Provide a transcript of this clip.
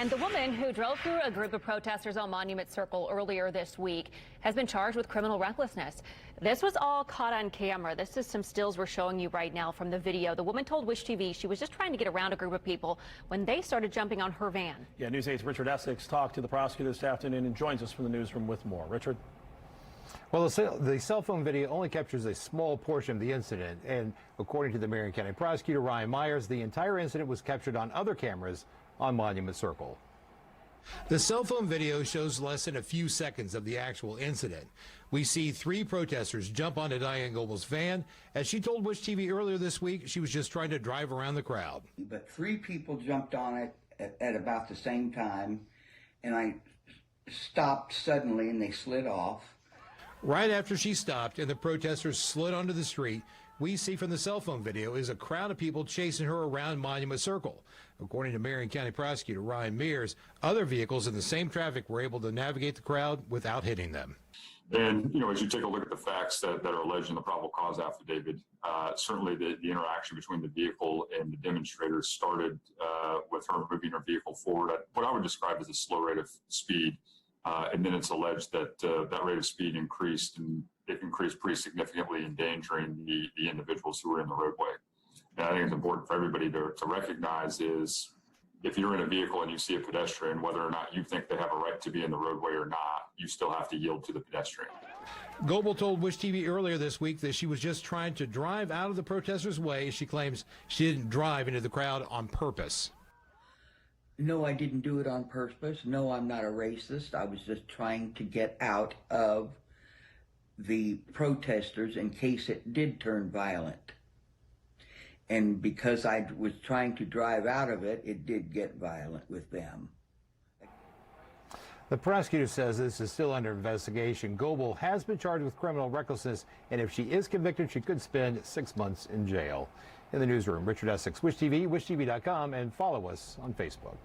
And the woman who drove through a group of protesters on Monument Circle earlier this week has been charged with criminal recklessness. This was all caught on camera. This is some stills we're showing you right now from the video. The woman told Wish TV she was just trying to get around a group of people when they started jumping on her van. Yeah, News 8's Richard Essex talked to the prosecutor this afternoon and joins us from the newsroom with more. Richard? Well, the cell phone video only captures a small portion of the incident, and according to the Marion County prosecutor Ryan Myers, the entire incident was captured on other cameras on Monument Circle. The cell phone video shows less than a few seconds of the actual incident. We see three protesters jump onto Diane Gobel's van. As she told Wish TV earlier this week, she was just trying to drive around the crowd. But three people jumped on it at about the same time, and I stopped suddenly and they slid off. Right after she stopped and the protesters slid onto the street, we see from the cell phone video is a crowd of people chasing her around Monument Circle. According to Marion County prosecutor Ryan Mears, other vehicles in the same traffic were able to navigate the crowd without hitting them. And, as you take a look at the facts that are alleged in the probable cause affidavit, certainly the interaction between the vehicle and the demonstrators started with her moving her vehicle forward at what I would describe as a slow rate of speed. And then it's alleged that that rate of speed increased, and it increased pretty significantly, endangering the individuals who were in the roadway. And I think it's important for everybody to recognize is if you're in a vehicle and you see a pedestrian, whether or not you think they have a right to be in the roadway or not, you still have to yield to the pedestrian. Gobel told Wish TV earlier this week that she was just trying to drive out of the protesters' way. She claims she didn't drive into the crowd on purpose. No, I didn't do it on purpose. No, I'm not a racist. I was just trying to get out of the protesters in case it did turn violent. And because I was trying to drive out of it, it did get violent with them. The prosecutor says this is still under investigation. Gobel has been charged with criminal recklessness, and if she is convicted, she could spend 6 months in jail. In the newsroom, Richard Essex, Wish TV, wishtv.com, and follow us on Facebook.